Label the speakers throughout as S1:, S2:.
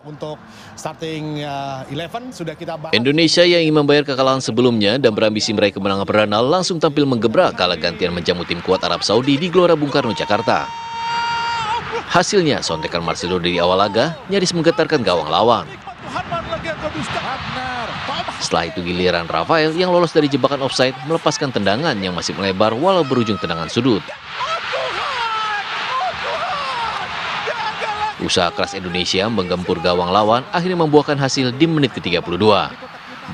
S1: Untuk starting 11 sudah kita bahas.
S2: Indonesia yang ingin membayar kekalahan sebelumnya dan berambisi meraih kemenangan perdana langsung tampil menggebrak kala gantian menjamu tim kuat Arab Saudi di Gelora Bung Karno, Jakarta. Hasilnya, sontekan Marcelo dari awal laga nyaris menggetarkan gawang lawan. Setelah itu giliran Rafael yang lolos dari jebakan offside melepaskan tendangan yang masih melebar walau berujung tendangan sudut. Usaha keras Indonesia menggempur gawang lawan akhirnya membuahkan hasil di menit ke-32.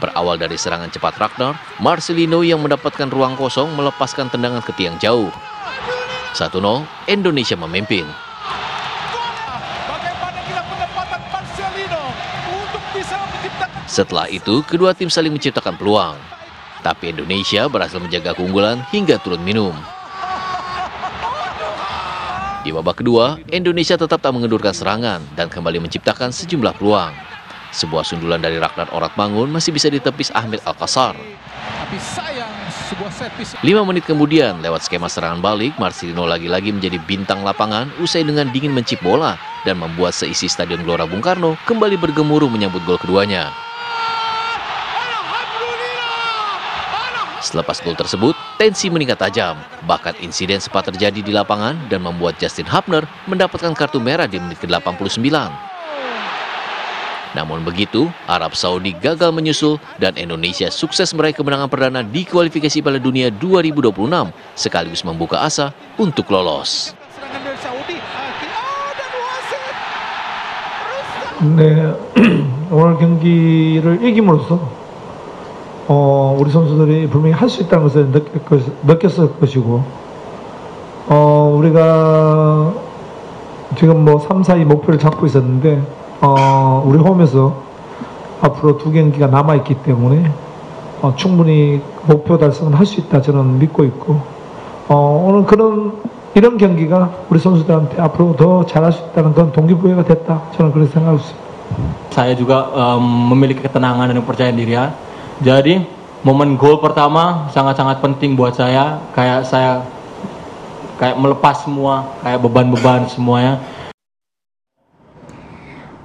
S2: Berawal dari serangan cepat Ragnar, Marcelino yang mendapatkan ruang kosong melepaskan tendangan ke tiang jauh. 1-0, Indonesia memimpin. Setelah itu, kedua tim saling menciptakan peluang. Tapi Indonesia berhasil menjaga keunggulan hingga turun minum. Di babak kedua, Indonesia tetap tak mengendurkan serangan dan kembali menciptakan sejumlah peluang. Sebuah sundulan dari Ragnar Oratmangun masih bisa ditepis Ahmed Alkasar. 5 menit kemudian, lewat skema serangan balik, Marcelino lagi-lagi menjadi bintang lapangan usai dengan dingin mencip bola dan membuat seisi Stadion Gelora Bung Karno kembali bergemuruh menyambut gol keduanya. Selepas gol tersebut, tensi meningkat tajam. Bahkan insiden sempat terjadi di lapangan dan membuat Justin Hubner mendapatkan kartu merah di menit ke-89. Namun begitu, Arab Saudi gagal menyusul dan Indonesia sukses meraih kemenangan perdana di kualifikasi Piala Dunia 2026 sekaligus membuka asa untuk lolos.
S3: 네, 오늘 경기를 이김으로써 우리 선수들이 분명히 할 수 있다는 것을 느꼈을 것이고, 우리가 지금 뭐 3, 4위 목표를 잡고 있었는데, 우리 홈에서 앞으로 2경기가 남아있기 때문에 충분히 목표 달성을 할 수 있다 저는 믿고 있고, 오늘 이런 경기가 우리 선수들한테 앞으로 더 잘할 수 있다는 그런 동기부여가 됐다, 저는 그렇게 생각하고 있습니다.
S4: Saya juga memiliki ketenangan dan kepercayaan diri. Jadi momen gol pertama sangat-sangat penting buat saya. Kayak melepas semua, kayak beban-beban semuanya.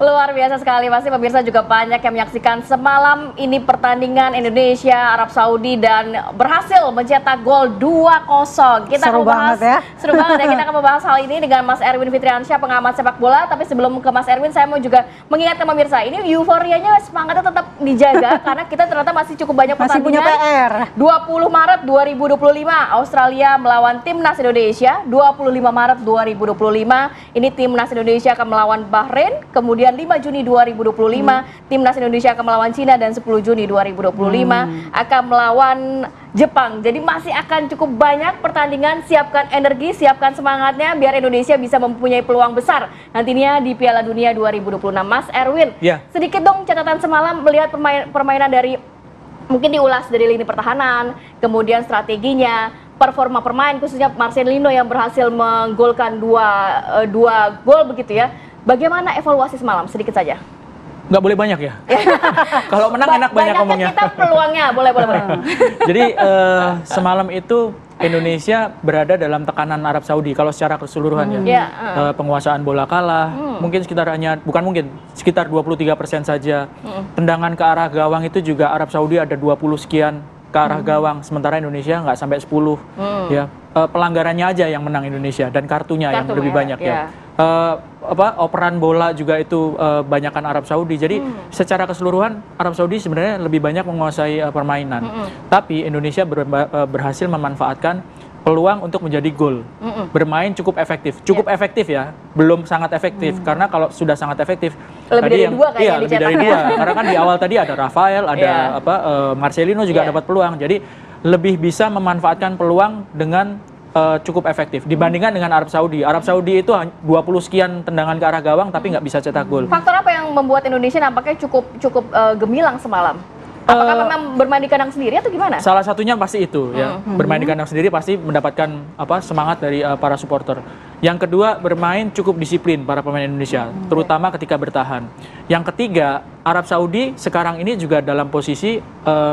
S5: Luar biasa sekali, pasti pemirsa juga banyak yang menyaksikan semalam ini pertandingan Indonesia Arab Saudi dan berhasil mencetak gol 2-0. Kita
S6: seru banget ya.
S5: Seru banget ya. Kita akan membahas hal ini dengan Mas Erwin Fitriansyah, pengamat sepak bola. Tapi sebelum ke Mas Erwin, saya mau juga mengingatkan pemirsa, ini euforianya semangatnya tetap dijaga karena kita ternyata masih cukup banyak pertandingan.
S6: Masih punya PR.
S5: 20 Maret 2025 Australia melawan Timnas Indonesia. 25 Maret 2025 ini Timnas Indonesia akan melawan Bahrain. Kemudian 5 Juni 2025 Timnas Indonesia akan melawan Cina dan 10 Juni 2025 akan melawan Jepang. Jadi masih akan cukup banyak pertandingan. Siapkan energi, siapkan semangatnya biar Indonesia bisa mempunyai peluang besar nantinya di Piala Dunia 2026. Mas Erwin, sedikit dong catatan semalam melihat permainan dari, mungkin diulas dari lini pertahanan, kemudian strateginya, performa pemain khususnya Marcelino yang berhasil menggolkan dua gol begitu ya. Bagaimana evaluasi semalam? Sedikit saja.
S7: Nggak boleh banyak ya. Kalau menang enak banyak ngomongnya.
S5: Kita peluangnya boleh.
S7: Jadi semalam itu Indonesia berada dalam tekanan Arab Saudi kalau secara keseluruhan ya. Penguasaan bola kalah, mungkin sekitar 23% saja. Tendangan ke arah gawang itu juga Arab Saudi ada 20 sekian ke arah gawang, sementara Indonesia nggak sampai 10 ya. Pelanggarannya aja yang menang Indonesia dan kartunya yang lebih banyak ya. Operan bola juga itu banyakan Arab Saudi. Jadi secara keseluruhan Arab Saudi sebenarnya lebih banyak menguasai permainan. Tapi Indonesia berhasil memanfaatkan peluang untuk menjadi gol. Bermain cukup efektif. Cukup efektif ya, belum sangat efektif. Karena kalau sudah sangat efektif
S5: lebih dari dua kayaknya
S7: lebih dari dua. Karena kan di awal tadi ada Rafael, ada Marcelino juga dapat peluang. Jadi lebih bisa memanfaatkan peluang dengan cukup efektif dibandingkan dengan Arab Saudi. Arab Saudi itu 20 sekian tendangan ke arah gawang tapi nggak bisa cetak gol.
S5: Faktor apa yang membuat Indonesia nampaknya cukup gemilang semalam? Apakah memang bermain di kandang sendiri atau gimana?
S7: Salah satunya pasti itu ya. Bermain di kandang sendiri pasti mendapatkan semangat dari para supporter. Yang kedua, bermain cukup disiplin para pemain Indonesia, terutama ketika bertahan. Yang ketiga, Arab Saudi sekarang ini juga dalam posisi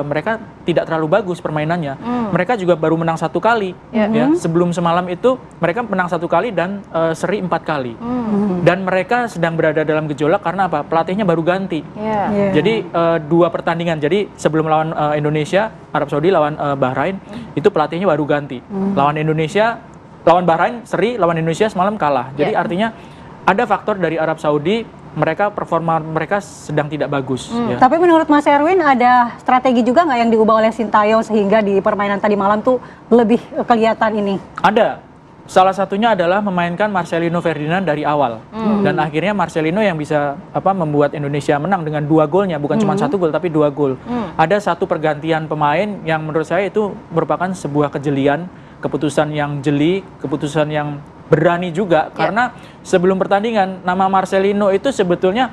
S7: mereka tidak terlalu bagus permainannya. Mereka juga baru menang 1 kali. Ya. Sebelum semalam itu mereka menang 1 kali dan seri 4 kali. Dan mereka sedang berada dalam gejolak karena apa? Pelatihnya baru ganti. Jadi 2 pertandingan. Jadi sebelum lawan Indonesia, Arab Saudi lawan Bahrain, itu pelatihnya baru ganti. Lawan Bahrain seri, lawan Indonesia semalam kalah. Jadi artinya ada faktor dari Arab Saudi, performa mereka sedang tidak bagus. Ya.
S6: Tapi menurut Mas Erwin ada strategi juga nggak yang diubah oleh Sintayong sehingga di permainan tadi malam tuh lebih kelihatan ini?
S7: Ada. Salah satunya adalah memainkan Marcelino Ferdinand dari awal. Dan akhirnya Marcelino yang bisa membuat Indonesia menang dengan 2 golnya, bukan cuma 1 gol tapi 2 gol. Ada satu pergantian pemain yang menurut saya itu merupakan sebuah kejelian, keputusan yang jeli, keputusan yang berani juga, karena sebelum pertandingan nama Marcelino itu sebetulnya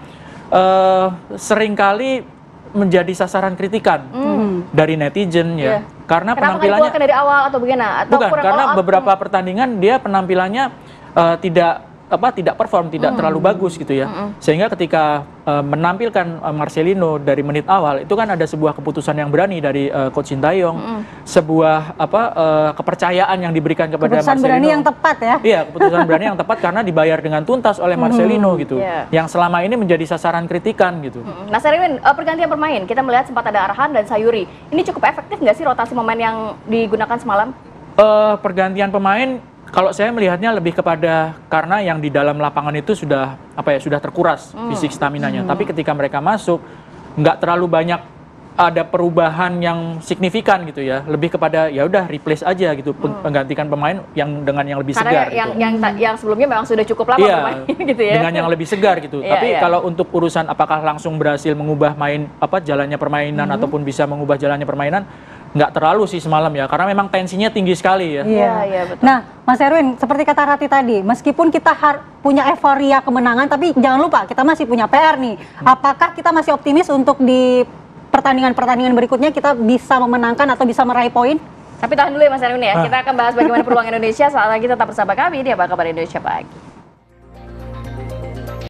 S7: seringkali menjadi sasaran kritikan dari netizen ya. Karena penampilannya
S5: dari awal atau bagaimana?
S7: Bukan, karena beberapa pertandingan dia penampilannya tidak perform, tidak terlalu bagus gitu ya. Sehingga ketika menampilkan Marcelino dari menit awal, itu kan ada sebuah keputusan yang berani dari Coach Sintayong, sebuah kepercayaan yang diberikan kepada
S6: keputusan
S7: Marcelino.
S6: Berani yang tepat ya.
S7: Iya, keputusan berani yang tepat karena dibayar dengan tuntas oleh Marcelino gitu. Yang selama ini menjadi sasaran kritikan gitu.
S5: Nah, Erwin, pergantian pemain, kita melihat sempat ada Arhan dan Sayuri. Ini cukup efektif nggak sih rotasi pemain yang digunakan semalam?
S7: Pergantian pemain, kalau saya melihatnya lebih kepada karena yang di dalam lapangan itu sudah terkuras fisik staminanya. Tapi ketika mereka masuk nggak terlalu banyak ada perubahan yang signifikan gitu ya. Lebih kepada ya udah replace aja gitu, menggantikan pemain dengan yang lebih segar.
S5: Karena yang sebelumnya memang sudah cukup lama bermain gitu ya.
S7: Dengan yang lebih segar gitu. Tapi kalau untuk urusan apakah langsung berhasil mengubah jalannya permainan ataupun bisa mengubah jalannya permainan, nggak terlalu sih semalam ya, karena memang tensinya tinggi sekali ya.
S6: Iya, betul. Nah, Mas Erwin, seperti kata Rati tadi, meskipun kita punya euforia kemenangan, tapi jangan lupa kita masih punya PR nih. Apakah kita masih optimis untuk di pertandingan-pertandingan berikutnya kita bisa memenangkan atau bisa meraih poin?
S5: Tapi tahan dulu ya Mas Erwin ya, kita akan bahas bagaimana peluang Indonesia saat lagi tetap bersama kami di Apa Kabar Indonesia Pagi.